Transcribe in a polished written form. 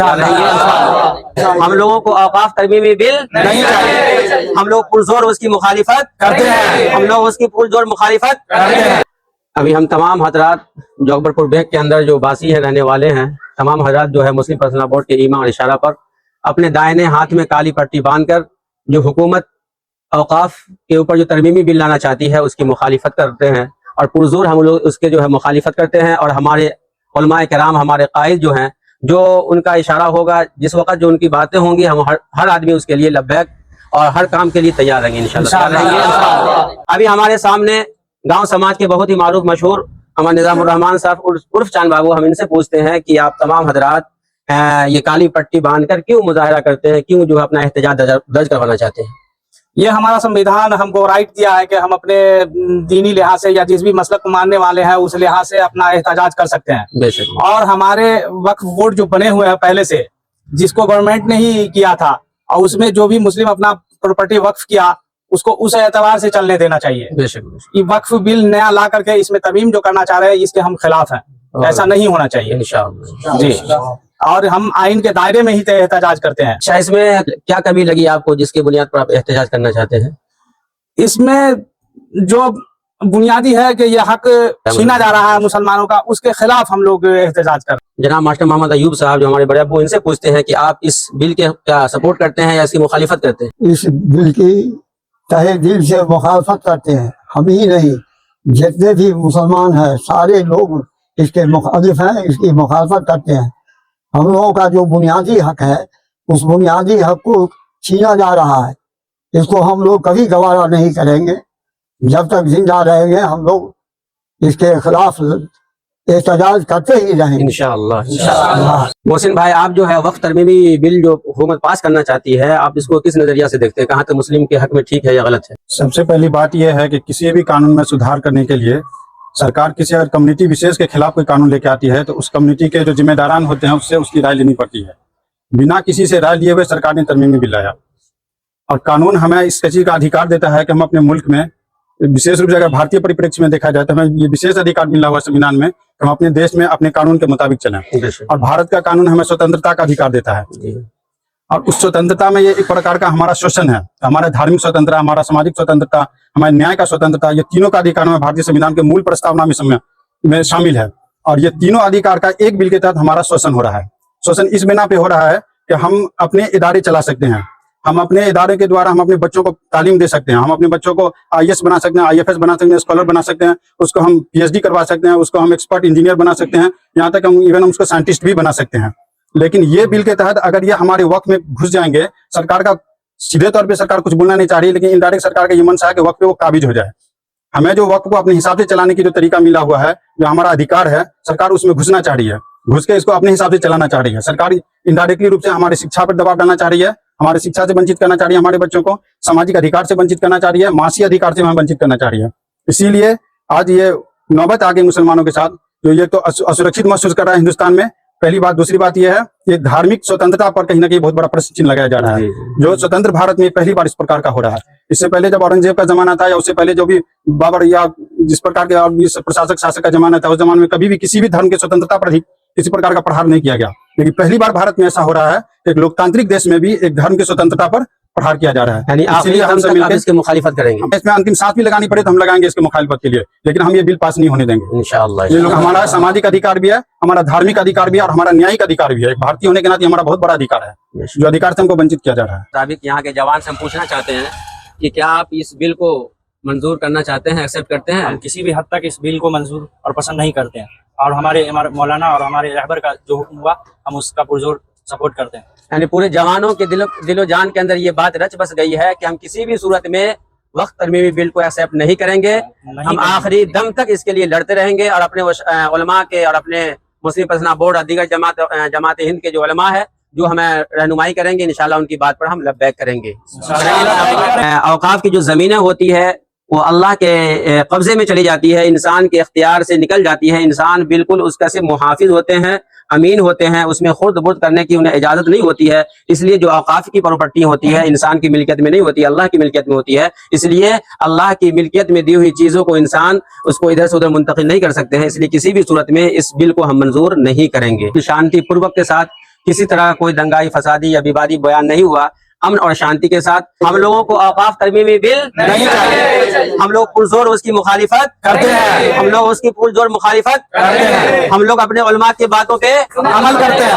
हम लोगों को औकाफ तरमीमी बिल नहीं चाहिए। हम लोग पुरजोर उसकी मुखालिफत करते हैं। हम लोग उसकी पुरजोर मुखालिफत करते हैं। अभी हम तमाम हजरात जो अकबरपुर बेग के अंदर जो बासी है रहने वाले हैं, तमाम हजरात जो है मुस्लिम पर्सनल बोर्ड के ईमा और इशारा पर अपने दाहिने हाथ में काली पट्टी बांधकर जो हुकूमत औकाफ के ऊपर जो तरमीमी बिल लाना चाहती है उसकी मुखालिफत करते हैं और पुरजोर हम लोग उसके जो है मुखालिफत करते हैं। और हमारे उलमाए किराम, हमारे कायद जो हैं, जो उनका इशारा होगा, जिस वक्त जो उनकी बातें होंगी, हम हर आदमी उसके लिए लब्बैक और हर काम के लिए तैयार रहेंगे इंशाअल्लाह। अभी हमारे सामने गांव समाज के बहुत ही मारूफ मशहूर हमारे निजामुर रहमान साहब उर्फ चांद बाबू, हम इनसे पूछते हैं कि आप तमाम हजरात ये काली पट्टी बांधकर क्यों मुजाहरा करते हैं, क्यों जो है अपना एहतजाज दर्ज करवाना चाहते हैं? ये हमारा संविधान हमको राइट दिया है कि हम अपने दीनी लिहाज से या जिस भी मसलक को मानने वाले हैं उस लिहाज से अपना एहतजाज कर सकते हैं। और हमारे वक्फ बोर्ड जो बने हुए हैं पहले से, जिसको गवर्नमेंट ने ही किया था, और उसमें जो भी मुस्लिम अपना प्रॉपर्टी वक्फ किया उसको उस एतबार से चलने देना चाहिए। ये वक्फ बिल नया ला करके इसमें तरमीम जो करना चाह रहे हैं इसके हम खिलाफ हैं। ऐसा नहीं होना चाहिए इंशाअल्लाह जी। और हम आइन के दायरे में ही एहतजाज करते हैं। अच्छा, इसमें क्या कमी लगी आपको जिसकी बुनियाद पर आप एहतजाज करना चाहते हैं? इसमें जो बुनियादी है कि ये हक छीना जा रहा है मुसलमानों का, उसके खिलाफ हम लोग एहतजाज कर रहे हैं। जनाब मास्टर मोहम्मद अयूब साहब जो हमारे बड़े अब्बू, इनसे पूछते हैं कि आप इस बिल के क्या सपोर्ट करते हैं या इसकी मुखालिफत करते हैं? इस बिल की तहे दिल से मुखालफत करते हैं। हम ही नहीं, जितने भी मुसलमान हैं सारे लोग इसके मुखालिफ हैं, इसकी मुखालफत करते हैं। हम लोगों का जो बुनियादी हक है उस बुनियादी हक को छीना जा रहा है। इसको हम लोग कभी गवारा नहीं करेंगे। जब तक जिंदा रहेंगे हम लोग इसके खिलाफ एहतजाज करते ही रहेंगे इंशाअल्लाह। मोहसिन भाई, आप जो है वक्त तरमीमी बिल जो हुकूमत पास करना चाहती है, आप इसको किस नजरिया से देखते हैं? कहाँ तक मुस्लिम के हक में ठीक है या गलत है? सबसे पहली बात यह है कि किसी भी कानून में सुधार करने के लिए सरकार किसी अगर कम्युनिटी विशेष के खिलाफ कोई कानून लेके आती है तो उस कम्युनिटी के जो जिम्मेदारान होते हैं उससे उसकी राय लेनी पड़ती है। बिना किसी से राय लिए हुए सरकार ने तरमीमी बिल लाया, और कानून हमें इस चीज का अधिकार देता है कि हम अपने मुल्क में, विशेष रूप से अगर भारतीय परिप्रेक्ष्य में देखा जाए तो हमें ये विशेष अधिकार मिला हुआ संविधान में कि हम अपने देश में अपने कानून के मुताबिक चलें। और भारत का कानून हमें स्वतंत्रता का अधिकार देता है, और उस स्वतंत्रता में ये एक प्रकार का हमारा शोषण है। हमारा धार्मिक स्वतंत्रता, हमारा सामाजिक स्वतंत्रता, हमारे न्याय का स्वतंत्रता, ये तीनों का अधिकार हमें भारतीय संविधान के मूल प्रस्तावना में शामिल है। और ये तीनों अधिकार का एक बिल के तहत हमारा शोषण हो रहा है। शोषण इस बिना पे हो रहा है कि हम अपने इदारे चला सकते हैं, हम अपने इदारे के द्वारा हम अपने बच्चों को तालीम दे सकते हैं, हम अपने बच्चों को IAS बना सकते हैं, IFS बना सकते हैं, स्कॉलर बना सकते हैं, उसको हम PhD करवा सकते हैं, उसको हम एक्सपर्ट इंजीनियर बना सकते हैं, यहाँ तक हम इवन हम उसको साइंटिस्ट भी बना सकते हैं। लेकिन ये बिल के तहत अगर ये हमारे वक्त में घुस जाएंगे, सरकार का सीधे तौर पे सरकार कुछ बोलना नहीं चाह रही, लेकिन इनडायरेक्ट सरकार का ये मंशा है कि वक्त पे वो काबिज हो जाए। हमें जो वक्त को अपने हिसाब से चलाने की जो तरीका मिला हुआ है, जो हमारा अधिकार है, सरकार उसमें घुसना चाह रही है, घुस के इसको अपने हिसाब से चलाना चाह रही है। सरकार इनडायरेक्टली रूप से हमारी शिक्षा पर दबाव डालना चाह रही है, हमारे शिक्षा से वंचित करना चाह रही है, हमारे बच्चों को सामाजिक अधिकार से वंचित करना चाह रही है, मासी अधिकार से हमें वंचित करना चाह रही है। इसीलिए आज ये नौबत आ गई मुसलमानों के साथ, जो ये तो असुरक्षित महसूस कर रहा है हिंदुस्तान में। पहली बात। दूसरी बात यह है कि धार्मिक स्वतंत्रता पर कहीं ना कहीं बहुत बड़ा प्रश्न चिन्ह लगाया जा रहा है, जो स्वतंत्र भारत में पहली बार इस प्रकार का हो रहा है। इससे पहले जब औरंगजेब का जमाना था, या उससे पहले जो भी बाबर या जिस प्रकार के प्रशासक शासक का जमाना था, उस जमाने में कभी भी किसी भी धर्म की स्वतंत्रता पर किसी प्रकार का प्रहार नहीं किया गया। लेकिन पहली बार भारत में ऐसा हो रहा है, एक लोकतांत्रिक देश में भी एक धर्म की स्वतंत्रता पर प्रहार किया जा रहा है। इसलिए हम सब मिलकर इसकी मुखालिफत करेंगे। इसमें अंतिम सांस भी लगानी पड़े तो हम लगाएंगे इसके मुखालिफत के लिए, लेकिन हम ये बिल पास नहीं होने देंगे इंशाअल्लाह। ये लोग, हमारा सामाजिक अधिकार भी है, हमारा धार्मिक अधिकार भी है, और हमारा न्यायिक अधिकार भी है। एक भारतीय होने के नाते हमारा बहुत बड़ा अधिकार है, जो अधिकार से हमको वंचित किया जा रहा है। साबिक यहाँ के जवान से हम पूछना चाहते हैं कि क्या आप इस बिल को मंजूर करना चाहते हैं, एक्सेप्ट करते हैं? हम किसी भी हद तक इस बिल को मंजूर और पसंद नहीं करते हैं, और हमारे मौलाना और हमारे रहबर का जो हुक्म हुआ हम उसका पुरजोर सपोर्ट करते हैं। यानी पूरे जवानों के दिलो जान के अंदर ये बात रच बस गई है कि हम किसी भी सूरत में वक्त तरमीमी बिल को एक्सेप्ट नहीं करेंगे। हम आखिरी दम तक इसके लिए लड़ते रहेंगे, और अपने उलमा के और अपने मुस्लिम पर्सनल बोर्ड और दीगर जमात हिंद के जो उलमा है जो हमें रहनुमाई करेंगे, इंशाल्लाह उनकी बात पर हम लब्बैक करेंगे। औकाफ की जो जमीनें होती है वो अल्लाह के कब्जे में चली जाती है, इंसान के इख्तियार से निकल जाती है। इंसान बिल्कुल उसका से मुहाफिज होते हैं, अमीन होते हैं, उसमें खुर्द बुर्द करने की उन्हें इजाजत नहीं होती है। इसलिए जो औकाफ की प्रॉपर्टी होती है इंसान की मिल्कियत में नहीं होती, अल्लाह की मिल्कियत में होती है। इसलिए अल्लाह की मिल्कियत में दी हुई चीजों को इंसान उसको इधर से उधर मुंतकिल नहीं कर सकते हैं। इसलिए किसी भी सूरत में इस बिल को हम मंजूर नहीं करेंगे। शांति पूर्वक के साथ किसी तरह कोई दंगाई फसादी या विवादी बयान नहीं हुआ। अमन और शांति के साथ हम लोगों को औकाफ तरमीमी बिल नहीं चाहिए। हम लोग पुरजोर उसकी मुखालिफत करते हैं। हम लोग उसकी पुरजोर मुखालिफत करते हैं। हम लोग अपने उलमा की बातों पे अमल करते हैं।